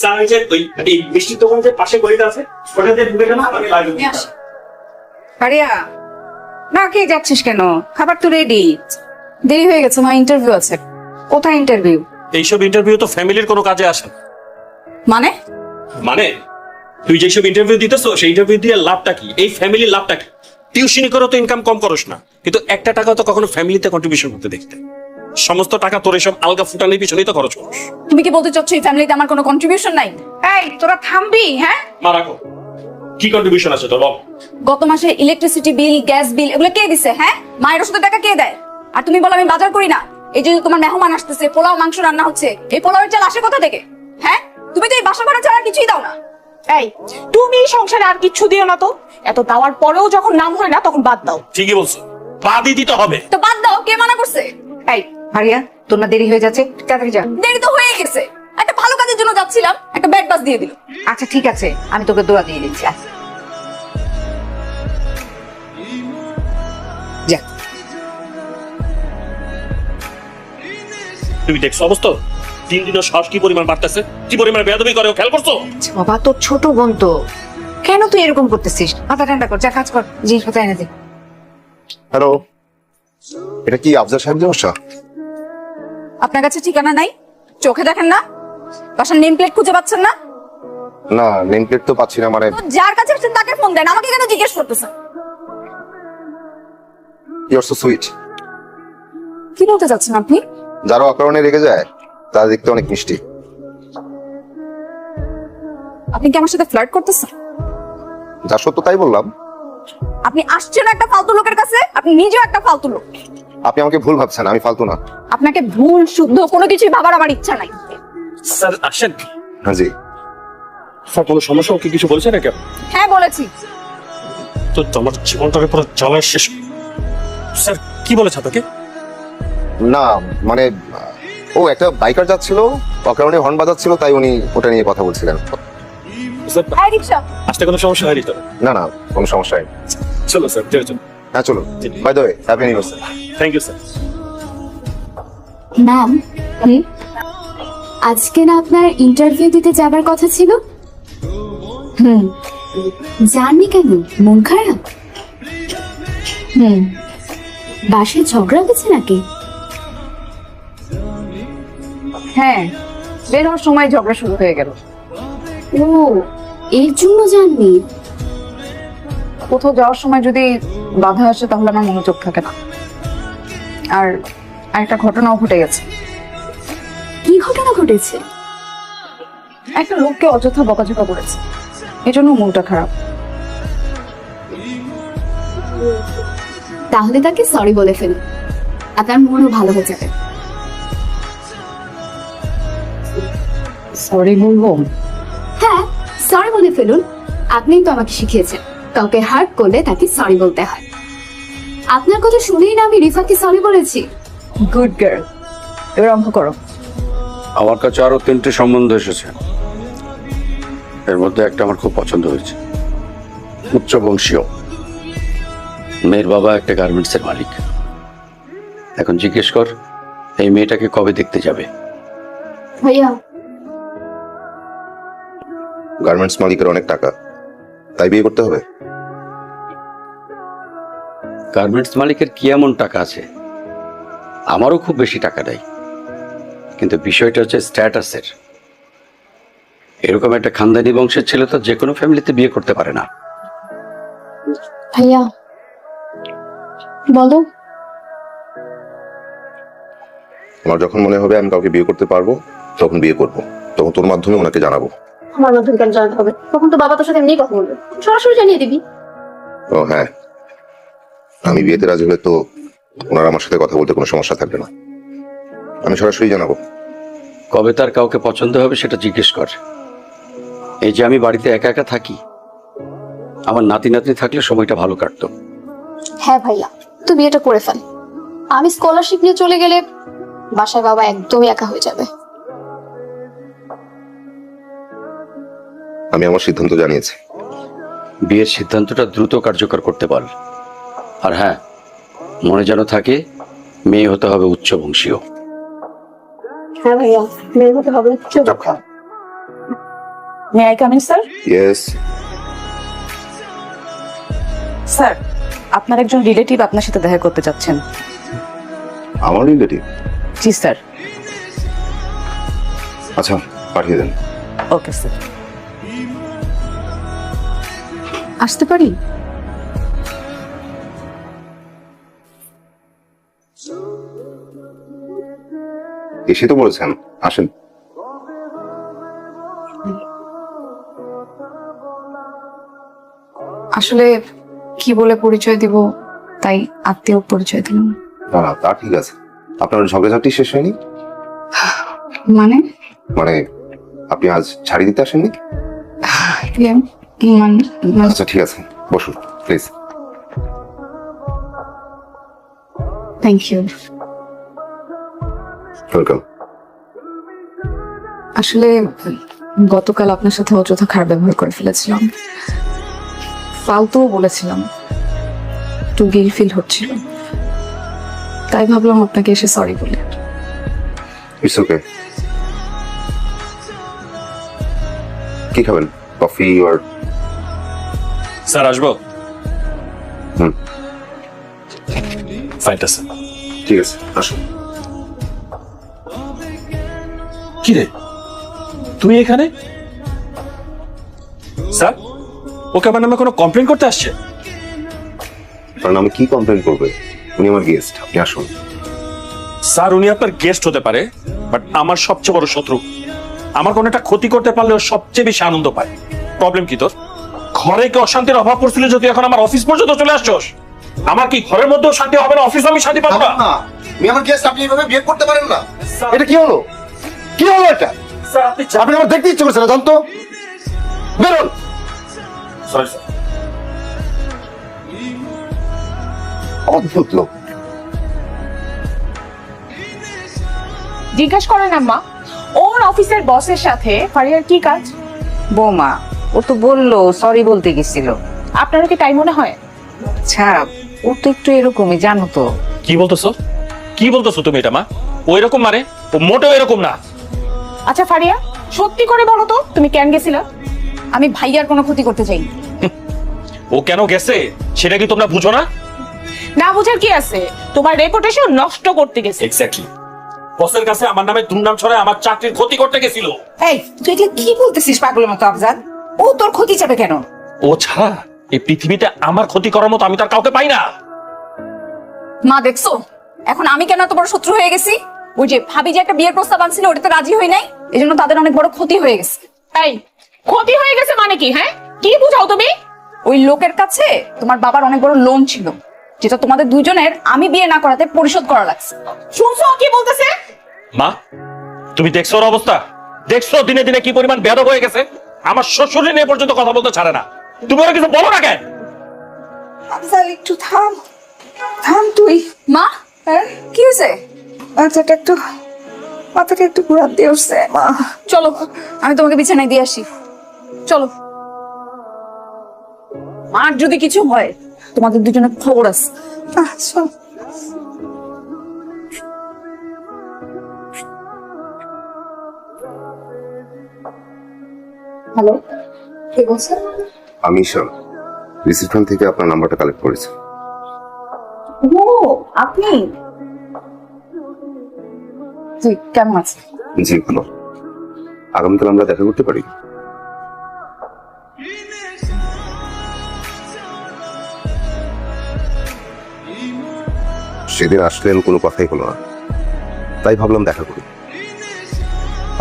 Sir এই যে এই মিষ্টির দোকান যে পাশে গলিটা আছে ওটাতে ঢুকে গেলাম আমি লাগবে। আরিয়া না কে যাচ্ছিস কেন? খাবার তো রেডি। দেরি হয়ে গেছে, আমার ইন্টারভিউ আছে। কোথায় ইন্টারভিউ? এইসব ইন্টারভিউ তো ফ্যামিলির কোনো কাজে আসে না। মানে মানে তুই যেসব ইন্টারভিউ দিতেছো সেই ইন্টারভিউ দিয়ে লাভটা কি? এই ফ্যামিলির লাভটা কি? টিউশনি করে তো ইনকাম কম করস না, কিন্তু একটা টাকা তো কখনো ফ্যামিলিতে কন্ট্রিবিউশন করতে দেখতে। সমস্ত টাকা তোর এসব আলগা ফুটানির পিছনেই তো খরচ করিস। তুমি কি বলতে চাচ্ছ এই ফ্যামিলিতে আমার কোনো কন্ট্রিবিউশন নাই? এই তোরা থামবি? হ্যাঁ মারাকো কি কন্ট্রিবিউশন আছে তোর? বল। গত মাসে ইলেকট্রিসিটি বিল, গ্যাস বিল এগুলো কে দিছে? হ্যাঁ, মায়ের ওষুধের টাকা কে দেয়? আর তুমি বলো আমি বাজার করি না। এই যে তোমার মেহমান আসতেছে, পোলাও মাংস রান্না হচ্ছে, এই পোলাওয়ের চাল আসে কোথা থেকে? হ্যাঁ, তুমি তো এই বাসা ভাড়া ছাড়া কিছুই দাও না। এই তুমি সংসারে আর কিচ্ছু দিও না তো, এত দেওয়ার পরেও যখন নাম হয় না তখন বাদ দাও। ঠিকই বলছো, বাদই দিতে হবে। তো বাদ দাও, কে মানা করছে? এই হারিয়া, তোর না দেরি হয়ে যাচ্ছে, তাড়াতাড়ি যা। দেরি তো হয়ে গেছে, একটা ভালো কাজের জন্য যাচ্ছিলাম, একটা ব্যাড বাস দিয়ে দিল। আচ্ছা ঠিক আছে, আমি তোকে দোয়া দিয়ে দিচ্ছি। আচ্ছা। যা। তুমি দেখছো অবস্থা? 3 দিনের সাহস কি পরিমাণ বাড়তেছে, কি পরিমাণ বেয়াদবি করে খেয়াল করছো? বাবা তোর ছোট বোন তো, কেন তুই এরকম করতেছিস? মাথা ঠান্ডা কর, যা কাজ কর, জিনিসপত্র এনে দে। হ্যালো, এটা কি আফজাল সাহেবদের বাসা? আপনার কাছে ঠিকানা নাই? চোখে দেখেন না? বাসার নেম প্লেট খুঁজে পাচ্ছেন না? না, নেম প্লেট তো পাচ্ছি না। মানে তো যার কাছে আছেন তাকে ফোন দেন, আমাকে কেন জিজ্ঞেস করতেছেন? You are so sweet. কি বলতে চাচ্ছেন আপনি? যারা অকারণে রেগে যায় তারা দেখতে অনেক মিষ্টি। আপনি কি আমার সাথে ফ্লার্ট করতেছেন? যা সত্য তাই বললাম। আপনি আসছেন একটা ফালতু লোকের কাছে, আপনি নিজেও একটা ফালতু লোক। আপনি আমাকে ভুল ভাবছেন, আমি ফালতু না। আপনাকে ভুল শুদ্ধ কোনো কিছুই ভাবার আমার ইচ্ছা নাই। স্যার আসেন। হ্যাঁ জি। স্যার কোনো সমস্যা কি কিছু বলছে নাকি? হ্যাঁ বলেছি। তো তোমার জীবনটাকে পুরো জ্বালায় শেষ। স্যার কি বলেছে আপনাকে? না মানে ও একটা বাইকার যাচ্ছিল, অকারণে হর্ন বাজাচ্ছিল, তাই উনি ওটা নিয়ে কথা বলছিলেন। স্যার হ্যাঁ রিকশা। আসতে কোনো সমস্যা হয়নি তো? না না, কোনো সমস্যা নেই। চলো স্যার, চলো। হ্যাঁ চলো। By the way, happy anniversary. Thank you sir. Ma'am, আজকে না আপনার ইন্টারভিউ দিতে যাবার কথা ছিল? যাননি কেন? মন খারাপ? বাসায় ঝগড়া হয়েছে নাকি? হ্যাঁ, বের হওয়ার সময় ঝগড়া শুরু হয়ে গেল। ও, এর জন্য যাননি? কোথাও যাওয়ার সময় যদি বাধা আসে তাহলে আমার মনোযোগ থাকে না। আর একটা ঘটনাও ঘটে গেছে। কি ঘটনা ঘটেছে? একটা লোককে অযথা বকাঝকা করেছে, এজন্য মনটা খারাপ। তাহলে তাকে সরি বলে ফেলুন, আপনার মনও ভালো হয়ে যাবে। সরি বলবো? হ্যাঁ, সরি বলে ফেলুন। আপনিই তো আমাকে শিখিয়েছেন কাউকে হার্ট করলে তাকে সরি বলতে হয়। আপনার কথা শুনেই না আমি রিফাকে সরি বলেছি। গুড গার্ল, এবার অঙ্ক করো। আমার কাছে আরো 3টে সম্বন্ধ এসেছে, এর মধ্যে একটা আমার খুব পছন্দ হয়েছে। উচ্চ বংশীয়, মেয়ের বাবা একটা গার্মেন্টস এর মালিক। এখন জিজ্ঞেস কর এই মেয়েটাকে কবে দেখতে যাবে? ভাইয়া, গার্মেন্টস মালিকের অনেক টাকা, তাই বিয়ে করতে হবে? গার্মেন্টস মালিকের কি এমন টাকা আছে? আমারও খুব বেশি টাকা নেই, কিন্তু বিষয়টা হচ্ছে স্ট্যাটাসের। এরকম একটা খানদানি বংশের ছেলে তো যে কোনো ফ্যামিলিতে বিয়ে করতে পারে না। ভাইয়া বলো। আমার যখন মনে হবে আমি কাউকে বিয়ে করতে পারবো তখন বিয়ে করবো, তখন তোর মাধ্যমে ওনাকে জানাবো। আমার মাধ্যমে কেন জানাতে হবে? তখন তো বাবা তোর সাথে এমনি কথা বলবে, সরাসরি জানিয়ে দিবি। ও হ্যাঁ, আমি বিয়েতে রাজি হলে তো ওনার আমার সাথে কথা বলতে কোনো সমস্যা থাকবে না। আমি সরাসরি জানাবো। কবে তার কাউকে পছন্দ হবে সেটা জিজ্ঞেস কর। এই যে আমি বাড়িতে একা একা থাকি, আমার নাতি নাতনি থাকলে সময়টা ভালো কাটতো। হ্যাঁ ভাইয়া, তুই বিয়েটা করে ফেল। আমি স্কলারশিপ নিয়ে চলে গেলে বাসায় বাবা একদমই একা হয়ে যাবে। আমি আমার সিদ্ধান্ত জানিয়েছি। বিয়ের সিদ্ধান্তটা দ্রুত কার্যকর করতে বল। আর হ্যাঁ, মনে যেন থাকে মেয়ে হতে হবে উচ্চ বংশীয়। হ্যাঁ ভাইয়া, মেয়ে হতে হবে। May I come in sir? Yes. Sir, আপনার একজন রিলেটিভ আপনার সাথে দেখা করতে চাচ্ছেন। আমার রিলেটিভ? জি স্যার। আচ্ছা, পাঠিয়ে দেন। Okay sir. আসতে পারি? এসে তো বলেছেন, আসেন। আসলে কি বলে পরিচয় দিব, তাই আত্মীয় পরিচয় দিলাম। না না, তা ঠিক আছে। আপনার ঝগড়াঝাটি শেষ হয়নি? মানে মানে আপনি আজ ছাড়ি দিতে আসেননি? ইয়ে, মানে আচ্ছা ঠিক আছে, বসুন প্লিজ। Thank you. ওয়েলকাম। আসলে গতকাল আপনার সাথে অযথা খারাপ ব্যবহার করে ফেলেছিলাম, ফালতুও বলেছিলাম, একটু গিল ফিল হচ্ছিল, তাই ভাবলাম আপনাকে এসে সরি বলে। It's okay. কি খাবেন, কফি আর? স্যার আসবো? হুম, ফাইট আছে। ঠিক আছে, আসুন। কি রে, তুই এখানে? স্যার, ওকে আমার নামে কোনো কমপ্লেন করতে আসছে? কারণ আমি কি কমপ্লেন করবে? উনি আমার গেস্ট, আপনি আসুন। স্যার, উনি আপনার গেস্ট হতে পারে, বাট আমার সবচেয়ে বড় শত্রু। আমার কোনো একটা ক্ষতি করতে পারলে ও সবচেয়ে বেশি আনন্দ পায়। প্রবলেম কি তোর? ঘরে কি অশান্তির অভাব পড়ছিল যদি এখন আমার অফিস পর্যন্ত চলে আসছস? আমার কি ঘরের মধ্যেও শান্তি হবে না, অফিসে আমি শান্তি পাবো না? আমি আমার গেস্ট, আপনি এইভাবে বিহেভ করতে পারেন না। এটা কি হলো? কি হলো এটা? স্যার, আপনি আপনি আমার দেখতে ইচ্ছে করছে না, জানতো? বেরোন। Sorry sir. অদ্ভুত লোক। জিজ্ঞেস করেন আম্মা, ওর অফিসের বসের সাথে ফারিয়ার কি কাজ? বৌমা, ও তো বললো সরি বলতে গেছিল। আপনারও কি তাই মনে হয়? আচ্ছা, ও তো একটু এরকমই, জানো তো। কি বলতেছো? কি বলতেছো তুমি এটা মা? ও এরকম মানে? ও মোটেও এরকম না। আচ্ছা ফারিয়া, সত্যি করে বলো তো তুমি কেন গেছিলা? আমি ভাইয়ার কোনো ক্ষতি করতে চাইনি। ও কেন গেছে সেটা কি তোমরা বুঝো না? না বুঝার কি আছে, তোমার রেপুটেশন নষ্ট করতে গেছে। এক্স্যাক্টলি। বসের কাছে আমার নামে দুর্নাম ছড়ায় আমার চাকরির ক্ষতি করতে গেছিল। এই, তুই এগুলো কি বলতেছিস পাগলের মতো আফজাদ? ও তোর ক্ষতি চাবে কেন? ও ছাড়া এই পৃথিবীতে আমার ক্ষতি করার মতো আমি তার কাউকে পাই না। মা দেখছো এখন আমি কেন এত বড় শত্রু হয়ে গেছি? ওই যে ভাবি যে একটা বিয়ের প্রস্তাব আনছিল ওটাতে রাজি হই নাই, এই জন্য তাদের অনেক বড় ক্ষতি হয়ে গেছে। তাই ক্ষতি হয়ে গেছে মানে কি? হ্যাঁ, কি বুঝাও তুমি? ওই লোকের কাছে তোমার বাবার অনেক বড় লোন ছিল, যেটা তোমাদের দুইজনের আমি বিয়ে না করাতে পরিশোধ করা লাগছে। শুনছো কি বলতেছে? মা, তুমি দেখছো ওর অবস্থা? দেখছো দিনে দিনে কি পরিমাণ বেয়াদব হয়ে গেছে? আমার শ্বশুরে নিয়ে পর্যন্ত কথা বলতে ছাড়ে না। তুমি ওরা কিছু বলো না কেন? আফজাল, একটু থাম, থাম তুই। মা কি হয়েছে? মাথাটা একটু ঘুরাতে দিয়ে উঠছে মা। চলো আমি তোমাকে বিছানায় দিয়ে আসি, চলো। মার যদি কিছু হয় তোমাদের দুজনের খবর আছে। আচ্ছা। হ্যালো, কে বলছেন? আমি ঈশান, রিসিপশন থেকে আপনার নাম্বারটা কালেক্ট করেছি। ও আপনি? তুই কেমন আছিস? জি ভালো। আগামীকাল আমরা দেখা করতে পারি? সেদিন আসলেন, কোনো কথাই হলো না, তাই ভাবলাম দেখা করি।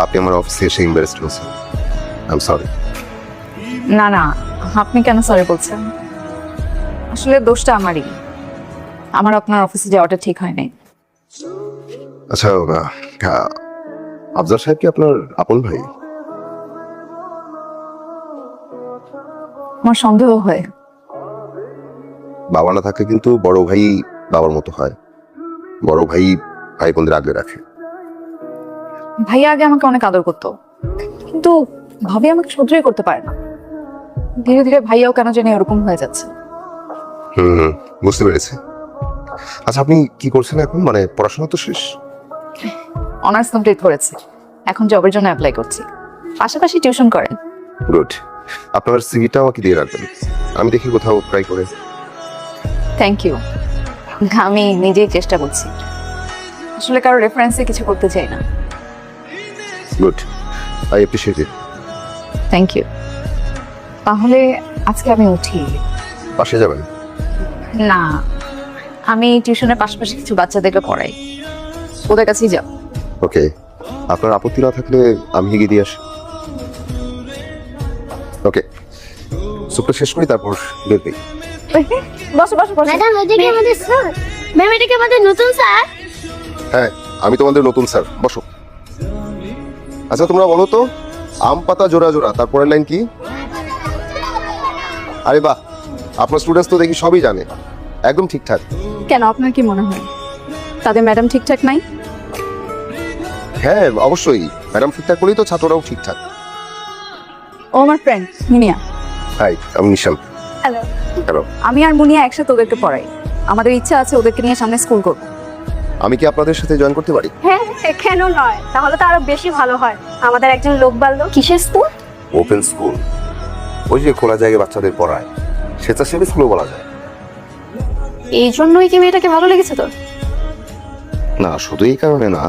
আপনি আমার অফিসে এসে এম্বারেসড হয়েছেন। I am sorry. না না, আপনি কেন সরি বলছেন? আসলে দোষটা আমারই, আমার আপনার অফিসে যাওয়াটা ঠিক হয় নাই। আচ্ছা, আফজাল সাহেব কি আপনার আপন ভাই? আমার সন্দেহ হয়। বাবা না থাকলে কিন্তু বড় ভাই বাবার মতো হয়, বড় ভাই ভাই বোনদের আগলে রাখে। ভাইয়া আগে আমাকে অনেক আদর করতো, কিন্তু ভাবি আমাকে সহ্যই করতে পারে না। ধীরে ধীরে ভাইয়াও কেন জানি এরকম হয়ে যাচ্ছে। হুম, বুঝতে পেরেছি। আচ্ছা, আপনি কি করছেন এখন? মানে পড়াশোনা তো শেষ? অনার্স কমপ্লিট করেছি, এখন জবের জন্য অ্যাপ্লাই করছি, পাশাপাশি টিউশন করেন। গুড। আপনার সিভিটা আমাকে দিয়ে রাখবেন, আমি দেখি কোথাও ট্রাই করে। Thank you. আমি নিজেই চেষ্টা করছি, আসলে কারো রেফারেন্সে কিছু করতে চাই না। Good, I appreciate it. Thank you. তাহলে আজকে আমি উঠি। পাশে যাবেন? না, আমি টিউশনের পাশাপাশি কিছু বাচ্চাদেরকে পড়াই, ওদের কাছেই যাব। ওকে, আপনার আপত্তি না থাকলে আমি এগিয়ে দিয়ে আসি। ওকে, সুপটা শেষ করি তারপর বের হই। বসো বসো বসো। ম্যাডাম এটা কি আমাদের স্যার? ম্যাম এটা কি আমাদের নতুন স্যার? হ্যাঁ, আমি তোমাদের নতুন স্যার, বসো। আচ্ছা তোমরা বলো তো, আম পাতা জোড়া জোড়া তারপরের লাইন কি? আরে বাহ, আপনার স্টুডেন্টস তো দেখি সবই জানে, একদম ঠিকঠাক। কেন, আপনার কি মনে হয় তাদের ম্যাডাম ঠিকঠাক নাই? হ্যাঁ অবশ্যই, ম্যাডাম ঠিকঠাক বলেই তো ছাত্ররাও ঠিকঠাক। ও আমার ফ্রেন্ড মুনিয়া। হাই, আমি নিশান। হ্যালো। হ্যালো। আমি আর মুনিয়া একসাথে ওদেরকে পড়াই, আমাদের ইচ্ছা আছে ওদেরকে নিয়ে সামনে স্কুল করব। আমি কি আপনাদের সাথে জয়েন করতে পারি? হ্যাঁ কেন নয়, তাহলে তো আরো বেশি ভালো হয়। আমাদের একজন লোক বাড়লো। কিসের স্কুল? ওপেন স্কুল, ওই যে খোলা জায়গায় বাচ্চাদের পড়ায়, স্বেচ্ছাসেবী স্কুলও বলা যায়। এই জন্যই কি মেয়েটাকে ভালো লেগেছে তোর? না, শুধু এই কারণে না,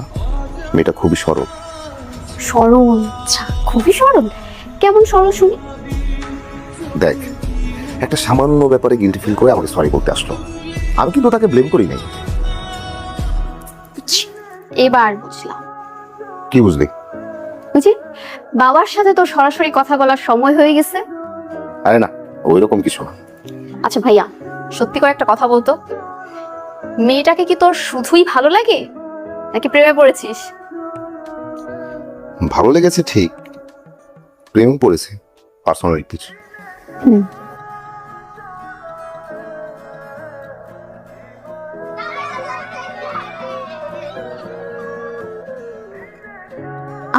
মেয়েটা খুবই সরল। সরল? আচ্ছা, খুবই সরল। কেমন সরল শুনি? দেখ, একটা সামান্য ব্যাপারে গিল্টি ফিল করে আমাকে সরি বলতে আসলো, আমি কিন্তু তাকে ব্লেম করি নাই। এবার বুঝলাম। কি বুঝলি? বুঝি বাবার সাথে তো সরাসরি কথা বলার সময় হয়ে গেছে। আরে না, ওই রকম কিছু না। আচ্ছা ভাইয়া, সত্যি করে একটা কথা বলতো, মেয়েটাকে কি তোর শুধুই ভালো লাগে নাকি প্রেমে পড়েছিস? ভালো লেগেছে ঠিক, প্রেম পড়েছে পার্সোনাল কিছু।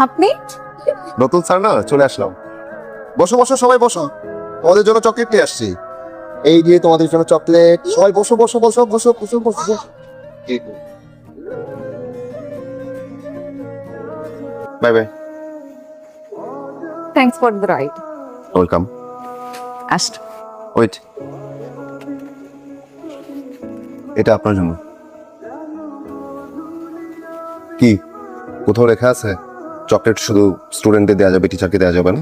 আপনি? নতুন স্যার না, চলে আসলাম। বসো বসো, সবাই বসো, তোমাদের জন্য চকলেট নিয়ে আসছি। এই দিয়ে তোমাদের জন্য চকলেট, সবাই বসো বসো বসো বসো বসো বসো। Bye bye. Thanks for the ride. Welcome. আস্ট। ওয়েট, এটা আপনার জন্য। কি কোথাও লেখা আছে চকলেট শুধু স্টুডেন্টদের দেওয়া যাবে, টিচারকে দেওয়া যাবে না?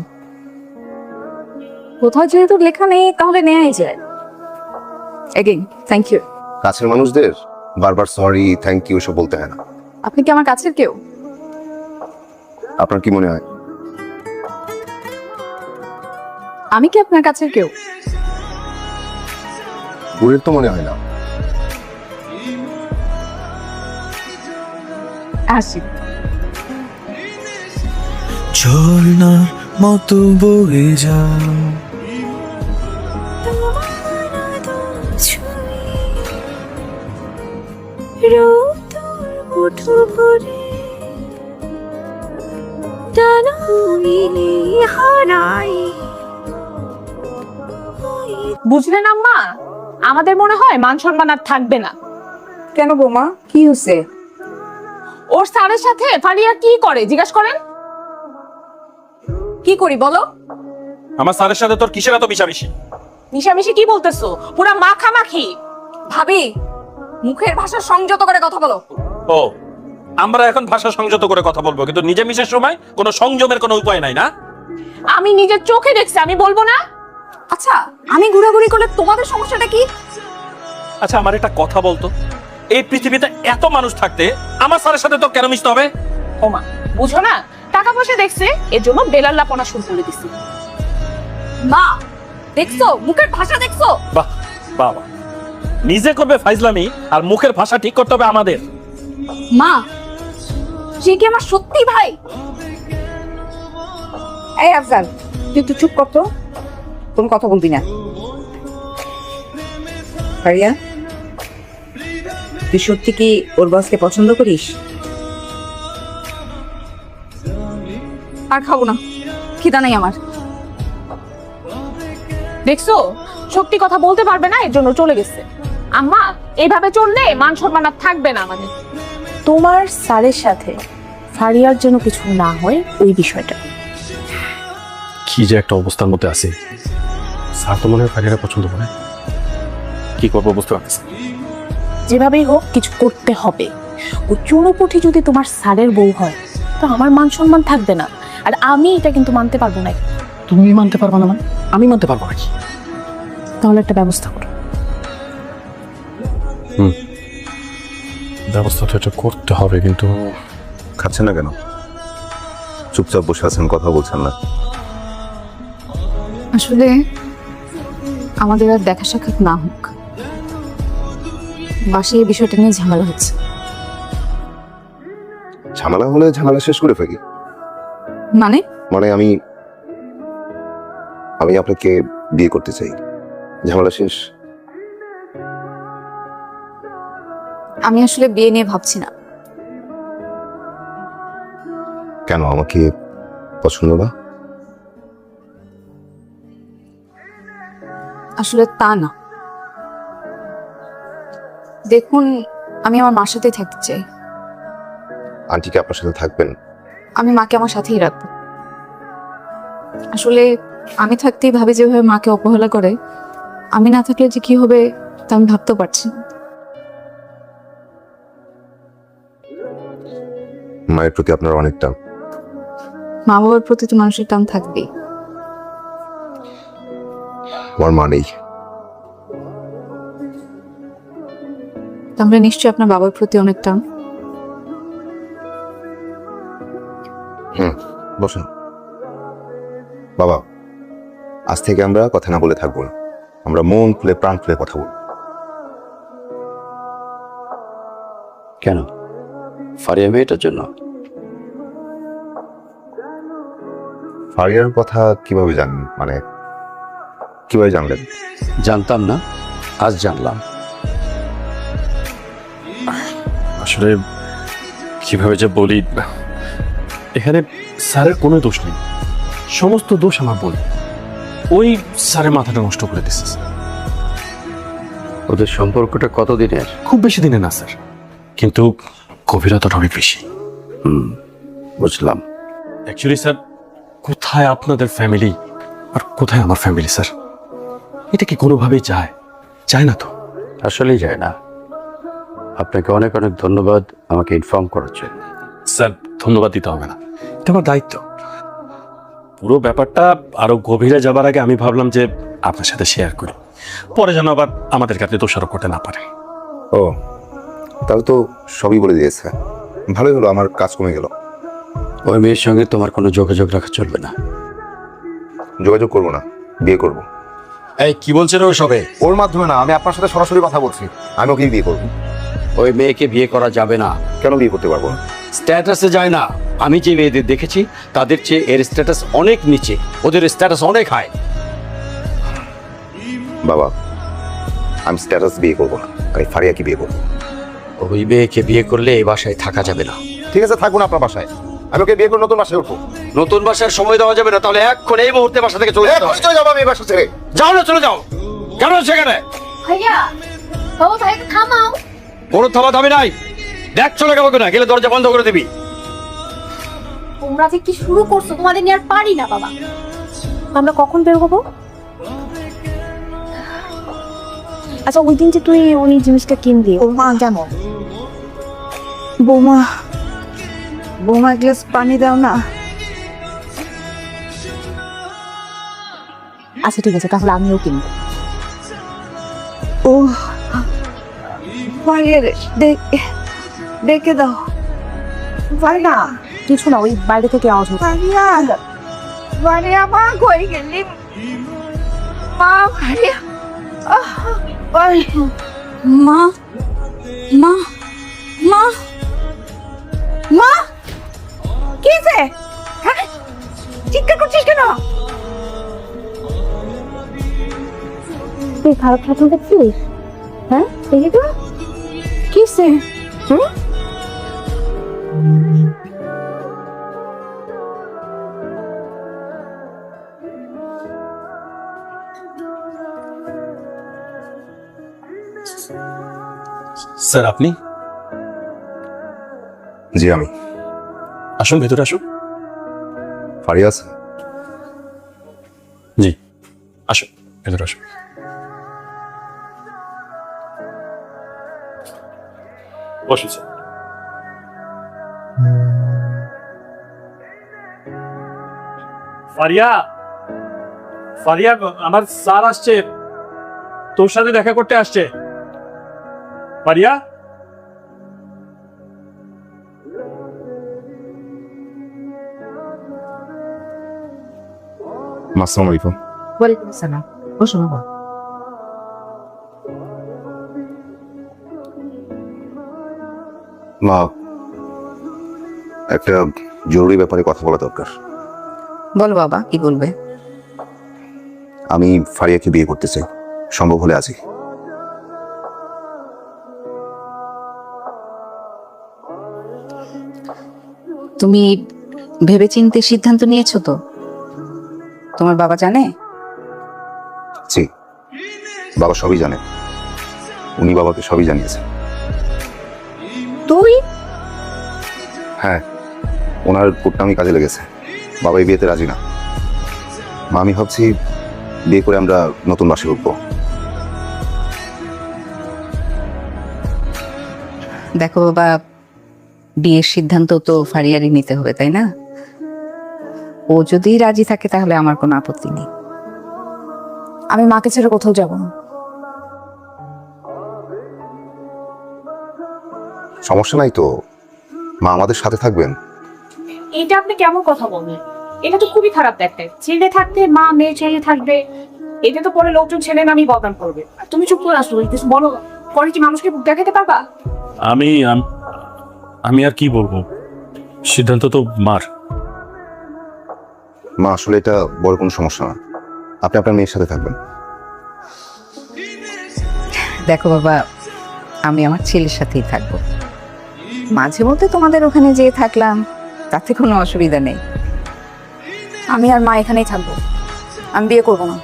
কোথাও যেহেতু লেখা নেই তাহলে নেওয়াই যায়। Again thank you. কাছের মানুষদের বারবার সরি থ্যাংক ইউ সব বলতে হয় না। আপনি কি আমার কাছের কেউ? আপনার কি মনে হয়? আমি কি আপনার কাছের কেউ? বুড়ির তো মনে হয় না। আসি। ঝর্ণার মতো বয়ে যাও, বুঝলেন আম্মা, আমাদের মনে হয় মান সম্মান আর থাকবে না। কেন বৌমা, কি হয়েছে? ওর স্যারের সাথে ফারিয়া কি করে জিজ্ঞাসা করেন। কি করি বলো? আমার স্যারের সাথে তোর কিসের এত মিশামিশি? মিশামিশি কি বলতেছো? পুরা মাখামাখি। ভাবি, মুখের ভাষা সংযত করে কথা বলো। ও, আমরা এখন ভাষা সংযত করে কথা বলবো, কিন্তু নিজে মিশের সময় কোনো সংযমের কোনো উপায় নাই না? আমি নিজের চোখে দেখছি, আমি বলবো না? আচ্ছা, আমি ঘোরাঘুরি করলে তোমাদের সমস্যাটা কি? আচ্ছা আমার একটা কথা বলতো, এই পৃথিবীতে এত মানুষ থাকতে আমার স্যারের সাথে তো কেন মিশতে হবে? ওমা, বুঝো না, টাকা পয়সা দেখছে এর জন্য বেলাল্লাপনা শুরু করে দিছি। মা, দেখছো মুখের ভাষা দেখছো? বাহ বাবা, নিজে করবে ফাইজলামি আর মুখের ভাষা ঠিক করতে হবে আমাদের। মা, সে কি আমার সত্যি ভাই? এই আফজাল, তুই একটু চুপ করতো, কোনো কথা বলবি না। ফারিয়া, তুই সত্যি কি ওর বসকে পছন্দ করিস? আর খাবো না, খিদা নেই আমার। দেখছো, সত্যি কথা বলতে পারবে না, এর জন্য চলে গেছে। আম্মা, এইভাবে চললে মান সম্মান আর থাকবে না আমাদের। তোমার স্যারের সাথে ফারিয়ার জন্য কিছু না হয় ওই বিষয়টা। কি কি যে একটা অবস্থার মধ্যে আছে, স্যার তো মনে হয় ফারিয়ারা পছন্দ করে। কি করবো বুঝতে পারতেছি। যেভাবেই হোক কিছু করতে হবে। ও চুনোপুটি যদি তোমার স্যারের বউ হয় তো আমার মান সম্মান থাকবে না, আর আমি এটা কিন্তু মানতে পারবো না। তুমি মানতে পারবা না মানে? আমি মানতে পারবো নাকি? তাহলে একটা ব্যবস্থা করো। ব্যবস্থা তো এটা করতে হবে, কিন্তু খাচ্ছেন না কেন? চুপচাপ বসে আছেন, কথা বলছেন না। আসলে আমাদের আর দেখা সাক্ষাৎ না হোক, বাসায় এই বিষয়টা নিয়ে ঝামেলা হচ্ছে। ঝামেলা হলে ঝামেলা শেষ করে ফেলি। মানে মানে আমি আপনাকে বিয়ে করতে চাই, ঝামেলা শেষ। আমি আসলে বিয়ে নিয়ে ভাবছি না। কেন, আমাকে পছন্দ না? আসলে তা না, দেখুন আমি আমার মার সাথেই থাকতে চাই। আন্টি কি আপনার সাথে থাকবেন? আমি মাকে আমার সাথেই রাখবো। আসলে আমি থাকতেই ভাবি যেভাবে মাকে অবহেলা করে, আমি না থাকলে যে কি হবে তা আমি ভাবতেও পারছি না। মায়ের প্রতি আপনার অনেক টান। মা বাবার প্রতি তো মানুষের টান থাকবেই। আমার মা নেই। তাহলে নিশ্চয়ই আপনার বাবার প্রতি অনেক টান। বসুন। বাবা, আজ থেকে আমরা কথা না বলে থাকবো না, আমরা মন খুলে প্রাণ খুলে কথা বলবো। কেন? ফারিয়া মেয়েটার জন্য? ফারিয়ার কথা কিভাবে জানেন? মানে কিভাবে জানলেন? জানতাম না, আজ জানলাম। আসলে কিভাবে যে বলি, এখানে স্যারের কোনো দোষ নেই, সমস্ত দোষ আমার বলি। ওই স্যারের মাথাটা নষ্ট করে দিচ্ছে। ওদের সম্পর্কটা কতদিনের? খুব বেশি দিনে না স্যার, কিন্তু গভীরতাটা অনেক বেশি। বুঝলাম। অ্যাকচুয়ালি স্যার, কোথায় আপনাদের ফ্যামিলি আর কোথায় আমার ফ্যামিলি স্যার? এটা কি কোনোভাবেই যায়? যায় না তো। আসলেই যায় না। আপনাকে অনেক অনেক ধন্যবাদ আমাকে ইনফর্ম করার জন্য। স্যার ধন্যবাদ দিতে হবে না, এটা আমার দায়িত্ব। পুরো ব্যাপারটা আরো গভীরে যাবার আগে আমি ভাবলাম যে আপনার সাথে শেয়ার করি, পরে যেন আবার আমাদের কাছে দোষারোপ করতে না পারে। ও, তাহলে তো সবই বলে দিয়েছে। ভালোই হলো, আমার কাজ কমে গেল। ওই মেয়ের সঙ্গে তোমার কোনো যোগাযোগ রাখা চলবে না। যোগাযোগ করবো না, বিয়ে করবো। এই কি বলছেন ও সবে? ওর মাধ্যমে না, আমি আপনার সাথে সরাসরি কথা বলছি। আমি ওকেই বিয়ে করবো। ওই মেয়েকে বিয়ে করা যাবে না। কেন বিয়ে করতে পারবো না? স্ট্যাটাসে যায় না। আমি যে মেয়েদের দেখেছি তাদের চেয়ে এর স্ট্যাটাস অনেক নিচে, ওদের স্ট্যাটাস অনেক হাই। বাবা, আমি স্ট্যাটাস বিয়ে করবো না, আমি ফারিয়াকে বিয়ে করবো। ওই মেয়েকে বিয়ে করলে এই বাসায় থাকা যাবে না। ঠিক আছে, থাকবো না আপনার বাসায়। আমি ওকে বিয়ে করে নতুন বাসায় উঠবো। নতুন বাসায় সময় দেওয়া যাবে না, তাহলে এখন এই মুহূর্তে বাসা থেকে চলে যেতে হবে। চলে যাবো আমি এই বাসা ছেড়ে। যাও না, চলে যাও। কেন সেখানে? ভাইয়া, বাবা ভাইকে থামাও। কোনো থামা দাবি নাই। দেখ চলে গেল কিনা, গেলে দরজা বন্ধ করে দিবি। তোমরা যে কি শুরু করছো, তোমাদের নিয়ে আর পারি না বাবা। আমরা কখন বের হবো? আচ্ছা ওই দিন যে তুই ওই জিনিসটা কিনলি, ও মা জানো? বৌমা, বৌমা এক গ্লাস পানি দাও না। আচ্ছা ঠিক আছে, তাহলে আমিও কিনবো। ও পানির ডেকে দাও। পারি না, কিছু না, ওই বাইরে থেকে আওয়াজ হচ্ছে। পারিয়া, পারিয়া মা কই গেলি? মা পারিয়া, মা মা মা মা, কি হয়েছে? হ্যাঁ, চিৎকার করছিস কেন? তুই খারাপ স্বপ্ন দেখছিস? হ্যাঁ দেখি তো কি হয়েছে? স্যার আপনি? জি আমি। আসুন ভেতরে আসুন। ফারিয়া আছে? জি, আসো ভেতরে আসো। বসুন স্যার। ফারিয়া, ফারিয়া, আমার স্যার আসছে, তোর সাথে দেখা করতে আসছে। ফারিয়া, আসসালামু আলাইকুম। ওয়ালাইকুম আসসালাম। বসো বাবা। মা, একটা জরুরি ব্যাপারে কথা বলা দরকার। বলো বাবা, কি বলবে? আমি ফারিয়াকে বিয়ে করতে চাই, সম্ভব হলে আজই। তুমি ভেবেচিন্তে সিদ্ধান্ত নিয়েছো তো? তোমার বাবা জানে? জি, বাবা সবই জানে, উনি বাবাকে সবই জানিয়েছেন। তুই? হ্যাঁ, ওনার কুটনামি কাজে লেগেছে, বাবা এই বিয়েতে রাজি না। মা, আমি ভাবছি বিয়ে করে আমরা নতুন বাসে উঠবো। দেখো বাবা, বিয়ের সিদ্ধান্ত তো ফারিয়ারই নিতে হবে, তাই না? ও যদি রাজি থাকে তাহলে আমার কোনো আপত্তি নেই। আমি মাকে ছেড়ে কোথাও যাব না। সমস্যা নাই তো, মা আমাদের সাথে থাকবেন। এটা আপনি কেমন কথা বললেন? এটা তো খুবই খারাপ দেখায়। ছেলে থাকতে মা, মেয়ে ছেলে থাকবে, এটা তো পরে লোকজন ছেলে নামই বদনাম করবে। আর তুমি চুপ করে আসো, কিছু বলো, পরে কি মানুষকে বুক দেখাতে পারবা? আমি আর কি বলবো, সিদ্ধান্ত তো মার। মা, আসলে এটা বড় কোনো সমস্যা না, আপনি আপনার মেয়ের সাথে থাকবেন। দেখো বাবা, আমি আমার ছেলের সাথেই থাকবো। মাঝে মধ্যে তোমাদের ওখানে যেয়ে থাকলাম, তাতে কোনো অসুবিধা নেই। আমি আর মা এখানেই থাকবো, আমি বিয়ে করবো না।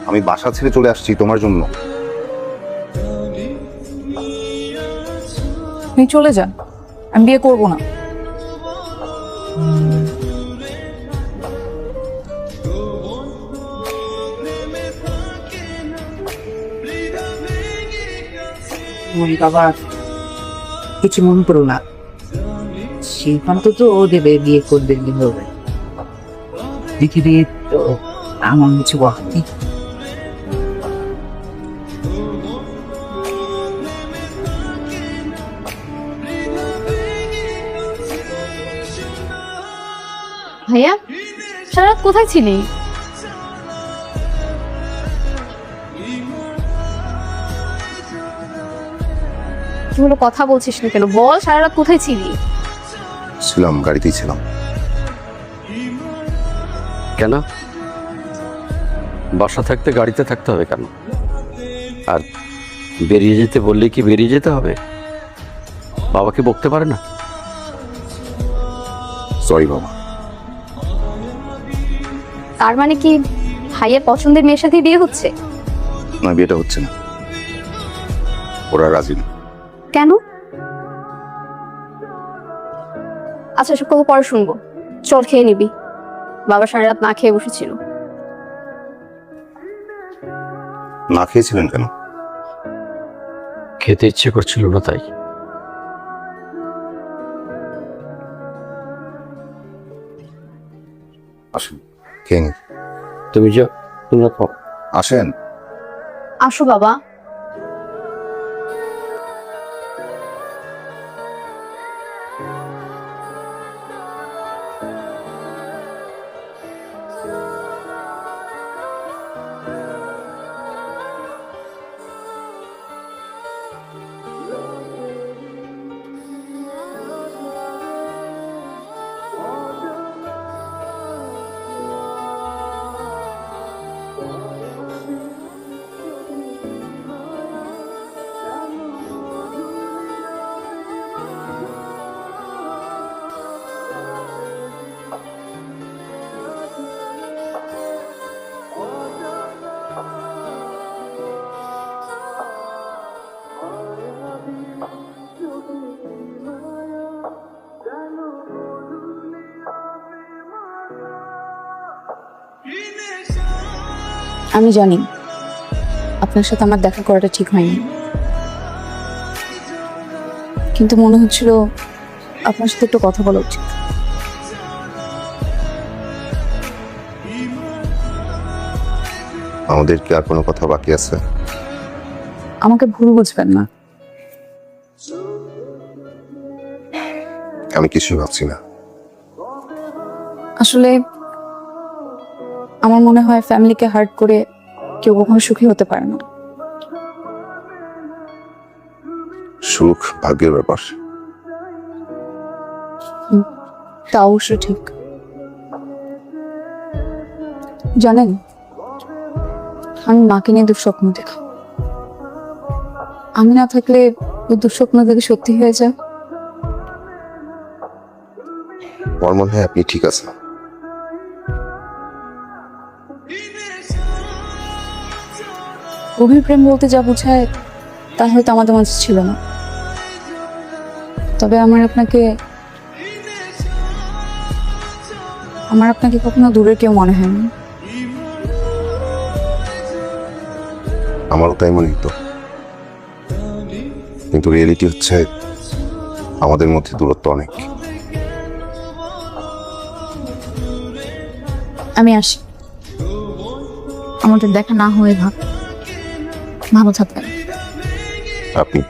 আমি বাসা ছেড়ে চলে আসছি তোমার জন্য। তুমি চলে যান, আমি বিয়ে করবো না। বাবা, কিছু মনে করো না, সিদ্ধান্ত তো ও দেবে, বিয়ে করবে হবে। পৃথিবীর তো আমার কিছু বলার নেই। ভাইয়া, সারা রাত কোথায় ছিলি? কি হলো, কথা বলছিস না কেন? বল, সারা রাত কোথায় ছিলি? ছিলাম, গাড়িতেই ছিলাম। কেন? বাসা থাকতে গাড়িতে থাকতে হবে কেন? আর বেরিয়ে যেতে বললে কি বেরিয়ে যেতে হবে? বাবাকে বকতে পারে না? সরি বাবা। তার মানে কি ভাইয়ের পছন্দের মেয়ের সাথে বিয়ে হচ্ছে? না, বিয়েটা হচ্ছে না, ওরা রাজি না। কেন? আচ্ছা, সব কথা পরে শুনবো, চল খেয়ে নিবি। বাবা সারা রাত না খেয়ে বসেছিল। না খেয়েছিলেন কেন? খেতে ইচ্ছে করছিল না তাই। আসেন, খেয়ে নিন। তুমি যাও, তোমরা খাও। আসেন। আসো বাবা। আমি জানি আপনার সাথে আমার দেখা করাটা ঠিক হয়নি, কিন্তু মনে হচ্ছিল আপনার সাথে একটু কথা বলা উচিত। আমাদের কি আর কোনো কথা বাকি আছে? আমাকে ভুল বুঝবেন না, আমি কিছু ভাবছি না। আসলে আমার মনে হয় ফ্যামিলিকে হার্ট করে কেউ কখনো সুখী হতে পারে না। সুখ ভাগ্যের ব্যাপার। তা অবশ্য ঠিক। জানেন, আমি মাকে নিয়ে দুঃস্বপ্ন দেখি। আমি না থাকলে ওই দুঃস্বপ্ন দেখে সত্যি হয়ে যায়। আমার মনে হয় আপনি ঠিক আছেন। গভীর প্রেম বলতে যা বোঝায় তা হয়তো আমাদের মাঝে ছিল না, তবে আমার আপনাকে কখনো দূরের কেউ মনে হয়নি। আমারও তাই মনে হতো, কিন্তু রিয়েলিটি হচ্ছে আমাদের মধ্যে দূরত্ব অনেক। আমি আসি, আমাদের দেখা না হয়ে ভালো থাকবেন আপনি।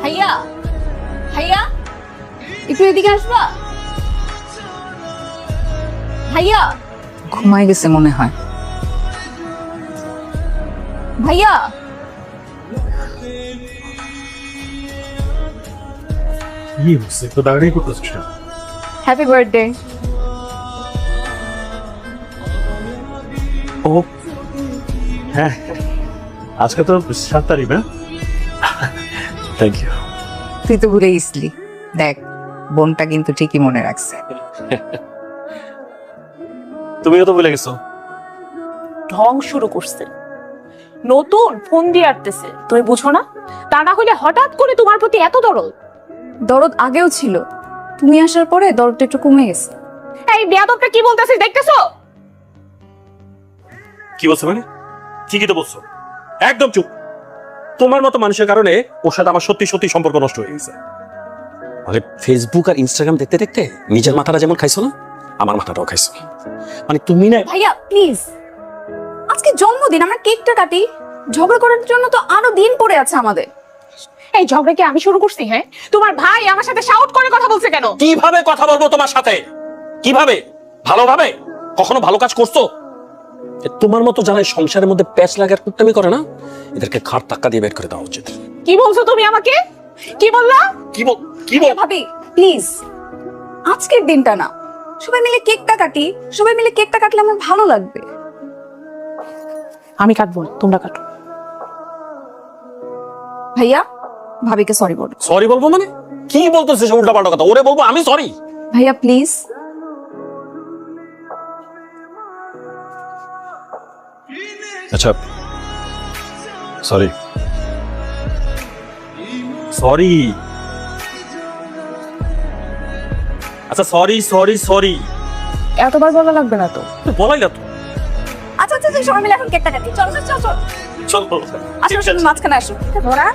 ভাইয়া, ভাইয়া একটু এদিকে আসবা। ভাইয়া, ঘুমাই গেছে মনে হয়। ভাইয়া কি হচ্ছে তো দাঁড়িয়ে করতেছিস না? Happy birthday. ও হ্যাঁ, আজকে তো 7 তারিখ না? Thank you. তুই তো ভুলে গেছিলি। দেখ, বোনটা কিন্তু ঠিকই মনে রাখছে। তুমিও তো বলে গেছো। ঢং শুরু করছে, নতুন ফোন দিয়ে আটতেছে, তুমি বুঝো না? তা না হলে হঠাৎ করে তোমার প্রতি এত দরদ। দরদ আগেও ছিল, তুমি আসার পরে দরদটা একটু কমে গেছে। এই বেয়াদবটা কি বলতেছিস দেখতেছো? কি বলছো মানে? ঠিকই তো বলছো, একদম চুপ। তোমার মতো মানুষের কারণে ওর সাথে আমার সত্যি সত্যি সম্পর্ক নষ্ট হয়ে গেছে। মানে ফেসবুক আর ইনস্টাগ্রাম দেখতে দেখতে নিজের মাথাটা যেমন খাইছো না, আমার মাথাটাও খাইছো। মানে তুমি না। ভাইয়া প্লিজ, আজকে জন্মদিন, আমরা কেকটা কাটি। ঝগড়া করার জন্য তো আরো দিন পড়ে আছে আমাদের। এই ঝগড়া কি আমি শুরু করছি? হ্যাঁ, তোমার ভাই আমার সাথে শাউট করে কথা বলছে কেন? কিভাবে কথা বলবো তোমার সাথে? কিভাবে? ভালোভাবে? কখনো ভালো কাজ করছো? তোমার মতো যারা সংসারের মধ্যে প্যাচ লাগার কুট্টামি করে না, এদেরকে খাট ধাক্কা দিয়ে বের করে দেওয়া উচিত। কি বলছো তুমি আমাকে? কি বললা? কি বল? ভাবি প্লিজ, আজকের দিনটা না, সবাই মিলে কেকটা কাটি। সবাই মিলে কেকটা কাটলে আমার ভালো লাগবে। আমি কাটবো না, তোমরা কাটো। ভাইয়া, ভাবিকে সরি বলো। সরি বলবো মানে? কি বলতেছে সে উল্টাপাল্টা কথা? ওরে বলবো আমি সরি? ভাইয়া প্লিজ। আচ্ছা, সরি সরি। আচ্ছা সরি সরি সরি এতবার বলা লাগবে না তো। বলাই না তো। আচ্ছা আচ্ছা, সবাই মিলে এখন কেকটা কাটি। চলো চলো চলো। চলো আসো, মাঝখানে আসো। ধরা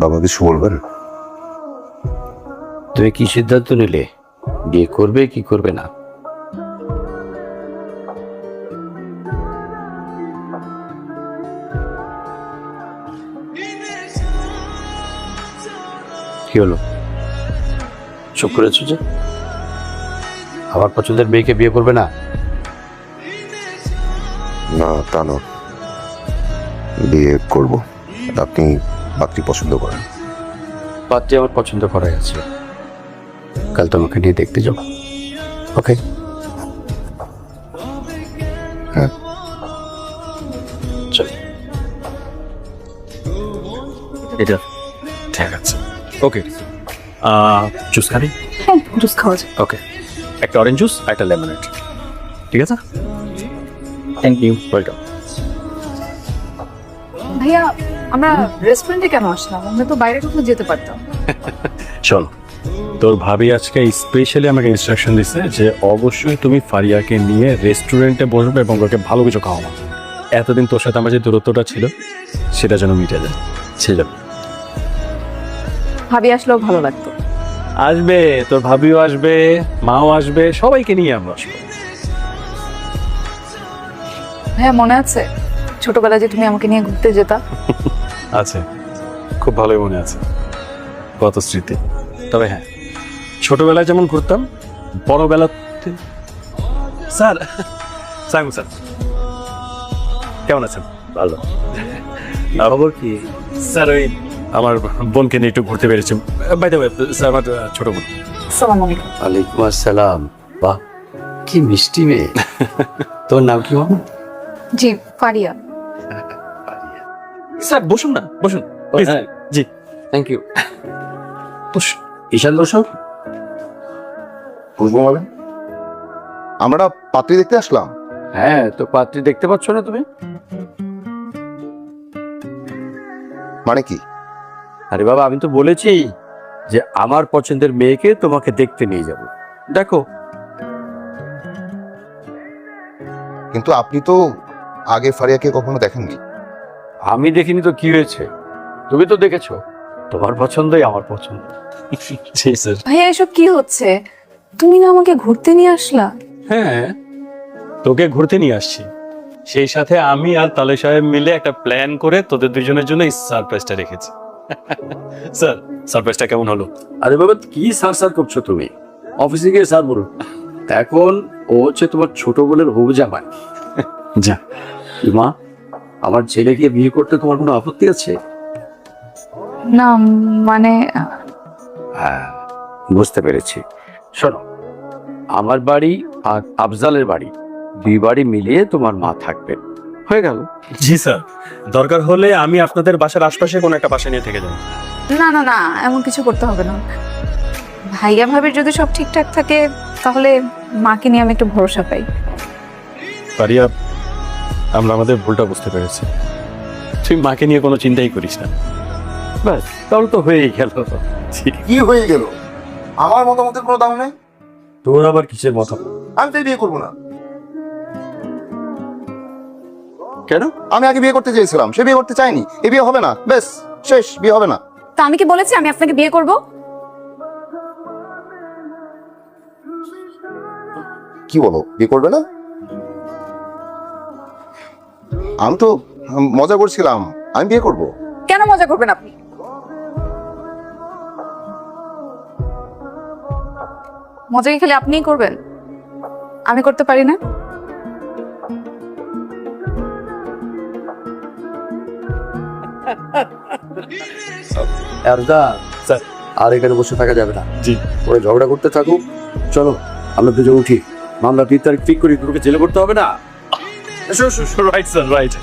বাবা কিছু বলবেন? তুমি কি সিদ্ধান্ত নিলে? বিয়ে করবে কি করবে না? কি হলো, চুপ করেছো যে? আমার পছন্দের মেয়েকে বিয়ে করবে না? না তা নয়, বিয়ে করব। আপনি বাকরি পছন্দ করেন? পাত্রী আমার পছন্দ করা গেছে, কাল তোমাকে নিয়ে দেখতে যাবো। ওকে? হ্যাঁ। চল। এটা ঠিক আছে। ওকে, জুস খাবি? হ্যাঁ, জুস খাওয়া যায়। ওকে, একটা অরেঞ্জ জুস আর একটা লেমনেড, ঠিক আছে? Thank you, welcome. ভাইয়া, আমরা রেস্টুরেন্টে কেন আসলাম? আমরা তো বাইরে কোথাও যেতে পারতাম। শোন, তোর ভাবি আজকে স্পেশালি আমাকে ইনস্ট্রাকশন দিছে যে অবশ্যই তুমি ফারিয়াকে নিয়ে রেস্টুরেন্টে বসবে এবং ওকে ভালো কিছু খাওয়াবো। এতদিন তোর সাথে আমার যে দূরত্বটা ছিল সেটা যেন মিটে যায়। ছিল ভাবি আসলেও ভালো লাগতো। আসবে, তোর ভাবিও আসবে, মাও আসবে, সবাইকে নিয়ে আমরা আসবো। ভাইয়া, মনে আছে ছোটবেলায় যে তুমি আমাকে নিয়ে ঘুরতে যেতা? আছে, খুব ভালোই মনে আছে, কত স্মৃতি। তবে হ্যাঁ, ছোটবেলায় যেমন ঘুরতাম, বড়বেলাতে স্যার সাইমন স্যার কেমন আছেন? ভালো। খবর কি? স্যার ওই আমার বোনকে নিয়ে একটু ঘুরতে পেরেছি। বাই দ্য ওয়ে, স্যার আমার ছোট বোন। আসসালামু আলাইকুম। ওয়ালাইকুম আসসালাম। বাহ, কি মিষ্টি মেয়ে। তোর নাম কি মামা? জি, ফারিয়া। স্যার বসুন না, বসুন প্লিজ। হ্যাঁ। জি, থ্যাংক ইউ। বসুন। ঈশান বসো। বুঝবো মানে? আমরা পাত্রী দেখতে আসলাম। হ্যাঁ, তো পাত্রী দেখতে পাচ্ছ না তুমি? মানে কি? আরে বাবা, আমি তো বলেছি যে আমার পছন্দের মেয়েকে তোমাকে দেখতে নিয়ে যাব। দেখো। কিন্তু আপনি তো আগে ফারিয়াকে কখনো দেখেননি। আমি দেখিনি তো কি হয়েছে? তুমি তো দেখেছো। তোমার পছন্দই আমার পছন্দ। জি স্যার। ভাইয়া, এসব কি হচ্ছে? তুমি না আমাকে ঘুরতে নিয়ে আসলা? হ্যাঁ, তোকে ঘুরতে নিয়ে আসছি, সেই সাথে আমি আর তালে সাহেব মিলে একটা প্ল্যান করে তোদের দুজনের জন্য এই সারপ্রাইজটা রেখেছি। স্যার, সারপ্রাইজটা কেমন হলো? আরে বাবা, কি সার করছো তুমি? অফিসে গিয়ে স্যার বলো। এখন ও হচ্ছে তোমার ছোট বোনের হবু জামাই। যা মা, আমার ছেলেকে বিয়ে করতে তোমার কোনো আপত্তি আছে? না, মানে হ্যাঁ, বুঝতে পেরেছি। শোনো, আমার বাড়ি আর আফজালের বাড়ি, দুই বাড়ি মিলিয়ে তোমার মা থাকবেন। হয়ে গেল। জি স্যার, দরকার হলে আমি আপনাদের বাসার আশপাশে কোনো একটা বাসা নিয়ে থেকে যাব। না না না, এমন কিছু করতে হবে না। ভাইয়া ভাবির যদি সব ঠিকঠাক থাকে তাহলে মাকে নিয়ে আমি একটু ভরসা পাই। পারিয়া, আমরা আমাদের ভুলটা বুঝতে পেরেছি, তুই মাকে নিয়ে কোনো চিন্তাই করিস না। ব্যাস, তাহলে তো হয়েই গেল। কি হয়ে গেল? আমার মতামতের কোনো দাম নেই। তোর আবার কিসের মতো? আমি তো বিয়ে করবো না। কেন? আমি আগে বিয়ে করতে চেয়েছিলাম, সে বিয়ে করতে চায়নি, এ বিয়ে হবে না, বেশ শেষ, বিয়ে হবে না। তা আমি কি বলেছি আমি আপনাকে বিয়ে করব? কি বলো, বিয়ে করবে না? আমি তো মজা করছিলাম, আমি বিয়ে করব। কেন মজা করবেন আপনি? মজা কি খালি আপনিই করবেন? আমি করতে পারি না? স্যার, আর এখানে বসে থাকা যাবে না। জি। ওরা ঝগড়া করতে থাকুক। চলো আমরা দুজন উঠি, মামলা 3 তারিখ ঠিক করি। তোকে জেলে করতে হবে না। Right sir, right.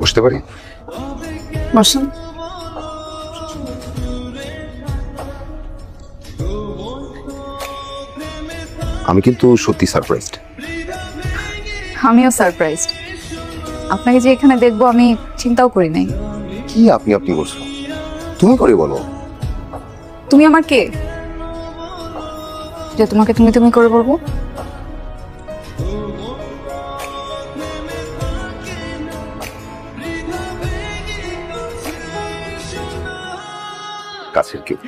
বুঝতে পারি। বসুন। আমি কিন্তু সত্যি সারপ্রাইজড। আমিও সারপ্রাইজড। আপনাকে যে এখানে দেখবো আমি চিন্তাও করি নাই। কি আপনি আপনি বলছো? তুমি করে বলো। তুমি আমার কে যে তোমাকে তুমি তুমি করে বলবো? কাছের কেউ।